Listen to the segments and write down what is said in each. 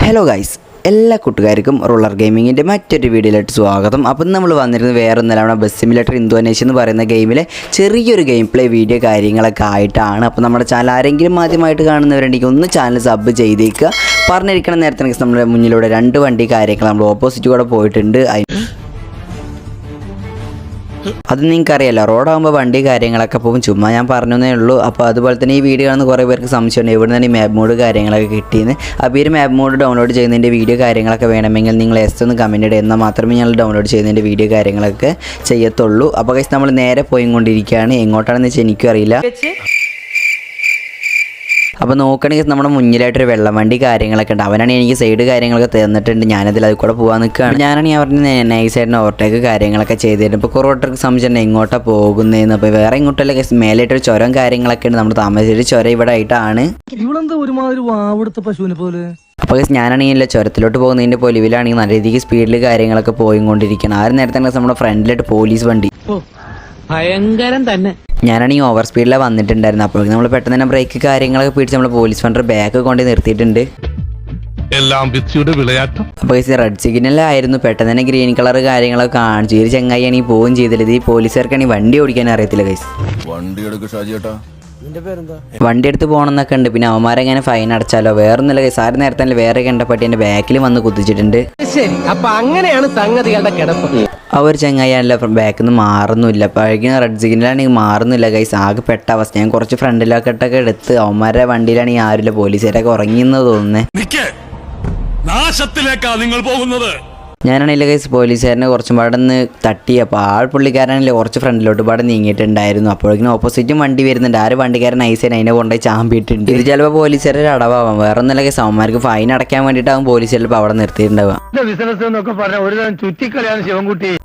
Hello guys, എല്ലാ കൂട്ടുകാർക്കും ruler ഗെയിമിങ്ങിൻ്റെ മറ്റൊരു വീഡിയോയിലായിട്ട് സ്വാഗതം. അപ്പം നമ്മൾ വന്നിരുന്നത് വേറെ ഒന്നല്ല, നമ്മുടെ ബസ് സിമുലേറ്റർ ഇന്തോനേഷ്യ എന്ന് പറയുന്ന ഗെയിമിലെ ചെറിയൊരു ഗെയിം പ്ലേ വീഡിയോ കാര്യങ്ങളൊക്കെ ആയിട്ടാണ്. അപ്പോൾ നമ്മുടെ ചാനൽ ആരെങ്കിലും ആദ്യമായിട്ട് കാണുന്നവരുണ്ടെങ്കിൽ ഒന്ന് ചാനൽ സബ് ചെയ്തേക്കുക. പറഞ്ഞിരിക്കണം നേരത്തെ നമ്മുടെ മുന്നിലൂടെ 2 വണ്ടി കാര്യങ്ങൾ നമ്മൾ ഓപ്പോസിറ്റ് കൂടെ പോയിട്ടുണ്ട്. അത് നിങ്ങൾക്കറിയാലോ, റോഡാകുമ്പോൾ വണ്ടി കാര്യങ്ങളൊക്കെ പോകും. ചുമ്മാ ഞാൻ പറഞ്ഞതേ ഉള്ളൂ. അപ്പോൾ അതുപോലെ തന്നെ ഈ വീഡിയോ കാണുന്ന കുറേ പേർക്ക് സംശയമുണ്ട് എവിടെ നിന്ന് ഈ മാപ്പ് മോഡ് കാര്യങ്ങളൊക്കെ കിട്ടിയെന്ന്. അപ്പോൾ ഈ മാപ്പ് മോഡ് ഡൗൺലോഡ് ചെയ്യുന്നതിൻ്റെ വീഡിയോ കാര്യങ്ങളൊക്കെ വേണമെങ്കിൽ നിങ്ങൾ ഒന്ന് കമൻറ്റ് ഇടുക, എന്നാൽ മാത്രമേ ഞങ്ങൾ ഡൗൺലോഡ് ചെയ്യുന്നതിൻ്റെ വീഡിയോ കാര്യങ്ങളൊക്കെ ചെയ്യത്തുള്ളൂ. അപ്പോൾ ഗൈസ് നമ്മൾ നേരെ പോയിക്കൊണ്ടിരിക്കുകയാണ്. എങ്ങോട്ടാണെന്ന് വെച്ചാൽ എനിക്കും അറിയില്ല. അപ്പോൾ നോക്കണമെങ്കിൽ നമ്മുടെ മുന്നിലായിട്ടൊരു വെള്ളം വണ്ടി കാര്യങ്ങളൊക്കെ ഉണ്ട്. അവനാണെങ്കിൽ എനിക്ക് സൈഡ് കാര്യങ്ങളൊക്കെ തന്നിട്ടുണ്ട്. ഞാനതിൽ അത് കൂടെ പോകാൻ നിൽക്കുകയാണ്. ഞാനാണെങ്കിൽ അവരുടെ നൈസായിട്ട് ഓവർടേക്ക് കാര്യങ്ങളൊക്കെ ചെയ്തിട്ടുണ്ട്. ഇപ്പോൾ കുറേ ഓട്ടർക്ക് സംശയം എങ്ങോട്ടാണ് പോകുന്നതെന്ന്. അപ്പോൾ വേറെ ഇങ്ങോട്ടല്ല, മേലായിട്ടൊരു ചുരം കാര്യങ്ങളൊക്കെ ഉണ്ട്. നമ്മൾ താമസിച്ചൊരു ചുരം ഇവിടെ ആയിട്ടാണ്. അപ്പോൾ ഞാനാണെങ്കിൽ ചുരത്തിലോട്ട് പോകുന്നതിൻ്റെ പൊലിവിലാണെങ്കിൽ നല്ല രീതിക്ക് സ്പീഡിൽ കാര്യങ്ങളൊക്കെ പോയിക്കൊണ്ടിരിക്കണം. ആ ഒരു നേരത്തെ നമ്മുടെ ഫ്രണ്ടിലായിട്ട് പോലീസ് വണ്ടി ഭയങ്കരം തന്നെ. ഞാനാണെങ്കിൽ ഓവർ സ്പീഡിലാണ് വന്നിട്ടുണ്ടായിരുന്നു. അപ്പോഴേക്കും നമ്മൾ പെട്ടെന്ന് തന്നെ ബ്രേക്ക് കാര്യങ്ങളൊക്കെ പിടിച്ച് നമ്മൾ പോലീസ് വണ്ടി ബാക്ക് കൊണ്ട് നിർത്തിയിട്ടുണ്ട്. അപ്പോൾ റെഡ് സിഗ്നലായിരുന്നു. പെട്ടെന്ന് തന്നെ ഗ്രീൻ കളർ കാര്യങ്ങളൊക്കെ കാണിച്ചു. ഈ ചെങ്ങായിയാണെങ്കിൽ പോവുകയും ചെയ്തില്ല. ഈ പോലീസുകാർക്കാണെങ്കിൽ വണ്ടി ഓടിക്കാൻ അറിയത്തില്ല ഗൈസ്. വണ്ടി എടുത്ത് പോകണമെന്നൊക്കെ ഉണ്ട്. പിന്നെ അവന്മാരെങ്ങനെ ഫൈൻ അടച്ചാലോ വേറൊന്നുമില്ല ഗൈസ്. ആരും നേരത്തെ വേറെ കണ്ടപ്പറ്റി എൻ്റെ ബാക്കിൽ വന്ന് കുത്തിച്ചിട്ടുണ്ട്. അങ്ങനെയാണ് സംഗതികളുടെ കിടപ്പ്. ആ ഒരു ചെങ്ങായില്ല ബാക്കിൽ നിന്ന് മാറുന്നില്ല. അപ്പോഴേക്കും റെഡ് സിഗ്നലാണെങ്കിൽ മാറുന്നില്ല ഗൈസ്. ആകെ പെട്ട അവസ്ഥ. ഞാൻ കുറച്ച് ഫ്രണ്ടിലൊക്കെട്ടൊക്കെ എടുത്ത് അവന്മാരുടെ വണ്ടിയിലാണെങ്കിൽ ആരുമില്ല. പോലീസുകാരൊക്കെ ഉറങ്ങിയെന്ന് തോന്നുന്നേ. നിങ്ങൾ പോകുന്നത് ഞാനാണെങ്കിൽ ഗൈസ് പോലീസുകാരനെ കുറച്ചും പാടൊന്ന് തട്ടി. അപ്പോൾ പുള്ളിക്കാരനാണെങ്കിൽ കുറച്ച് ഫ്രണ്ടിലോട്ട് പാടെ നീങ്ങിയിട്ടുണ്ടായിരുന്നു. അപ്പോഴേക്കും ഓപ്പോസിറ്റും വണ്ടി വരുന്നുണ്ട്. ആ ഒരു വണ്ടിക്കാരൻ ഐസേനെ അതിനെ കൊണ്ടുപോയി ചാമ്പിയിട്ടുണ്ട്. ഇത് ചിലപ്പോൾ പോലീസുകാരുടെ അടവാം. വേറെ ഒന്നല്ല ഗൈസ്, അവന്മാർക്ക് ഫൈൻ അടയ്ക്കാൻ വേണ്ടിയിട്ടാവും പോലീസ് ചിലപ്പോൾ അവിടെ നിർത്തിയിട്ടുണ്ടാവുക.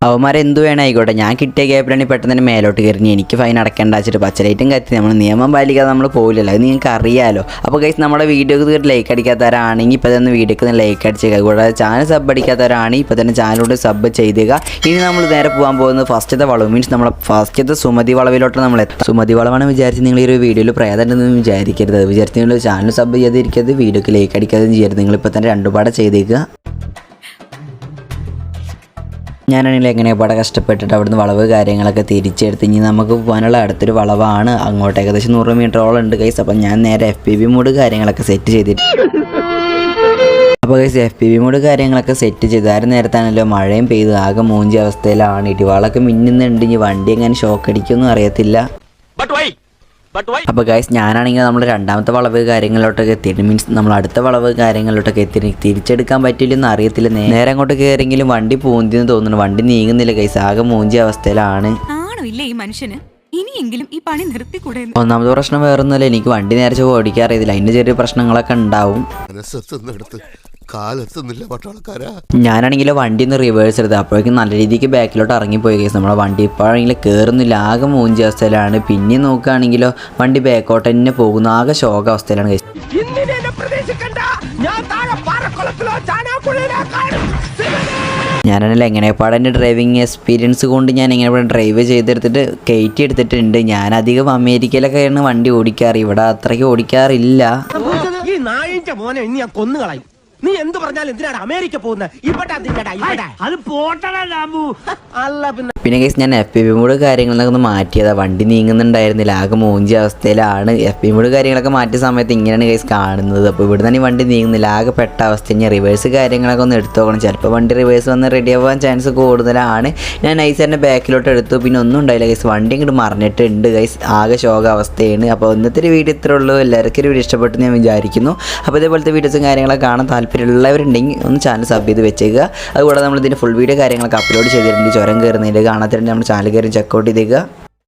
അവന്മാരെ എന്ത് വേണം ആയിക്കോട്ടെ, ഞാൻ കിട്ടിയ ഗ്യാപ്പിലാണെങ്കിൽ പെട്ടെന്ന് തന്നെ മേലോട്ട് കയറി എനിക്ക് ഫൈൻ അടക്കേണ്ട വെച്ചിട്ട് പച്ചലൈറ്റും കത്തി. നമ്മൾ നിയമം പാലിക്കാതെ നമ്മൾ പോകില്ലല്ലോ, അത് നിങ്ങൾക്ക് അറിയാലോ. അപ്പോൾ ഗൈസ് നമ്മുടെ വീഡിയോക്ക് ലൈക്ക് അടിക്കാത്തവരാണെങ്കിൽ ഇപ്പോൾ തന്നെ വീഡിയോക്ക് ലൈക്ക് അടിച്ചേക്കുക. കൂടാതെ ചാനൽ സബ് അടിക്കാത്തവരാണെങ്കിൽ ഇപ്പോൾ തന്നെ ചാനലോട് സബ് ചെയ്തേക്കുക. ഇനി നമ്മൾ നേരെ പോകാൻ പോകുന്നത് ഫസ്റ്റത്തെ വളവ്, മീൻസ് നമ്മുടെ ഫസ്റ്റത്തെ സുമതി വളവിലോട്ട് നമ്മൾ എത്തും. സുമതി വളവാണ് വിചാരിച്ച് നിങ്ങൾ ഈ ഒരു വീഡിയോയിൽ പ്രേതമുണ്ടെന്ന് വിചാരിക്കരുത്. അത് വിചാരിച്ച് നിങ്ങൾ ചാനൽ സബ് ചെയ്തിരിക്കരുത്, വീഡിയോക്ക് ലൈക്ക് അടിക്കാതെയും ചെയ്യരുത്. നിങ്ങളിപ്പോൾ തന്നെ 2 പാടെ ചെയ്തേക്കുക. ഞാനാണെങ്കിൽ എങ്ങനെ പാടെ കഷ്ടപ്പെട്ടിട്ട് അവിടുന്ന് വളവ് കാര്യങ്ങളൊക്കെ തിരിച്ചെടുത്ത് ഇനി നമുക്ക് പോകാനുള്ള അടുത്തൊരു വളവാണ്. അങ്ങോട്ട് ഏകദേശം 100 മീറ്ററോളം ഉണ്ട് ഗൈസ്. അപ്പം ഞാൻ നേരെ FPV മോഡ് കാര്യങ്ങളൊക്കെ സെറ്റ് ചെയ്തിട്ട് അപ്പോൾ ഗൈസ് FPV മോഡ് കാര്യങ്ങളൊക്കെ സെറ്റ് ചെയ്ത് ആരും നേരത്താണല്ലോ മഴയും പെയ്ത് ആകെ മൂഞ്ചി അവസ്ഥയിലാണ്. ഇടിവാളൊക്കെ മിന്നുന്നുണ്ട്. ഇനി വണ്ടി എങ്ങനെ ഷോക്ക് അടിക്കുമെന്നും അറിയത്തില്ല. അപ്പോൾ ഗൈസ് ഞാനാണെങ്കിൽ നമ്മൾ 2ാമത്തെ വളവ് കാര്യങ്ങളിലോട്ടൊക്കെ എത്തിയിട്ട്, മീൻസ് നമ്മൾ അടുത്ത വളവ് കാര്യങ്ങളിലോട്ടൊക്കെ എത്തി. തിരിച്ചെടുക്കാൻ പറ്റില്ലെന്ന് അറിയത്തില്ല. നേരെ അങ്ങോട്ട് കയറിയെങ്കിലും വണ്ടി പൂന്തിന്ന് തോന്നുന്നു. വണ്ടി നീങ്ങുന്നില്ല ഗൈസ്, ആകെ മൂഞ്ചി അവസ്ഥയിലാണ്. ഇനിയെങ്കിലും ഈ പണി നിർത്തിക്കൂടെ? ഒന്നാമത്തെ പ്രശ്നം വേറൊന്നുമല്ല, എനിക്ക് വണ്ടി നേരെ ഓടിക്കാൻ അറിയത്തില്ല. അതിൻ്റെ ചെറിയ പ്രശ്നങ്ങളൊക്കെ ഉണ്ടാവും. ഞാനാണെങ്കിലും വണ്ടി ഒന്ന് റിവേഴ്സ് എടുത്ത് അപ്പോഴേക്കും നല്ല രീതിക്ക് ബാക്കിലോട്ട് ഇറങ്ങിപ്പോയി ഗൈസ്. നമ്മളെ വണ്ടി ഇപ്പോഴാണെങ്കിൽ കയറുന്നില്ല, ആകെ മൂഞ്ചി അവസ്ഥയിലാണ്. പിന്നെ നോക്കുകയാണെങ്കിലോ വണ്ടി ബാക്കോട്ട് തന്നെ പോകുന്നു, ആകെ ശോക അവസ്ഥയിലാണ് ഗൈസ്. ഞാനാണെങ്കിൽ എങ്ങനെപ്പാടെ എൻ്റെ ഡ്രൈവിങ് എക്സ്പീരിയൻസ് കൊണ്ട് ഞാൻ എങ്ങനെ ഡ്രൈവ് ചെയ്തെടുത്തിട്ട് കയറ്റി എടുത്തിട്ടുണ്ട്. ഞാൻ അധികം അമേരിക്കയിലൊക്കെയാണ് വണ്ടി ഓടിക്കാറ്, ഇവിടെ അത്രയ്ക്ക് ഓടിക്കാറില്ല. നീ എന്ത് പറഞ്ഞാലും എന്തിനാണ് അമേരിക്ക പോകുന്നത്? പിന്നെ ഗൈസ് ഞാൻ FPV മോഡ് കാര്യങ്ങളൊക്കെ ഒന്ന് മാറ്റിയതാ. വണ്ടി നീങ്ങുന്നുണ്ടായിരുന്നില്ല, ആകെ മൂഞ്ചി അവസ്ഥയിലാണ്. FPV മോഡ് കാര്യങ്ങളൊക്കെ മാറ്റിയ സമയത്ത് ഇങ്ങനെയാണ് ഗൈസ് കാണുന്നത്. അപ്പോൾ ഇവിടെ തന്നെ വണ്ടി നീങ്ങുന്നില്ല, ആകെ പെട്ട അവസ്ഥ. ഞാൻ റിവേഴ്സ് കാര്യങ്ങളൊക്കെ ഒന്ന് എടുത്തു നോക്കണം. ചിലപ്പോൾ വണ്ടി റിവേഴ്സ് വന്ന് റെഡി ആവാൻ ചാൻസ് കൂടുതലാണ്. ഞാൻ നൈസാറിൻ്റെ ബാക്കിലോട്ട് എടുത്തു, പിന്നെ ഒന്നും ഉണ്ടായില്ല ഗൈസ്. വണ്ടി ഇങ്ങോട്ട് മറിഞ്ഞിട്ടുണ്ട് ഗൈസ്, ആകെ ശോക അവസ്ഥയാണ്. അപ്പോൾ ഇന്നത്തെ ഒരു വീഡിയോ ഇത്രേ ഉള്ളൂ. എല്ലാവർക്കും ഒരു വീഡിയോ ഇഷ്ടപ്പെട്ടു ഞാൻ വിചാരിക്കുന്നു. അപ്പോൾ ഇതേപോലത്തെ വീഡിയോസും കാര്യങ്ങളൊക്കെ കാണാൻ താല്പര്യമുള്ളവരുണ്ടെങ്കിൽ ഒന്ന് ചാനൽ സബ് ചെയ്ത് വെച്ചേക്കുക. അതുകൂടാതെ നമ്മൾ ഇതിൻ്റെ ഫുൾ വീഡിയോ കാര്യങ്ങളൊക്കെ അപ്ലോഡ് ചെയ്തിട്ടുണ്ട്. ചുരം കയറുന്നതിൻ്റെ കാണാത്തിട്ടുണ്ട്, നമ്മുടെ ചാനൽ കയറി ചെക്കൗട്ട് ചെയ്തേക്കുക.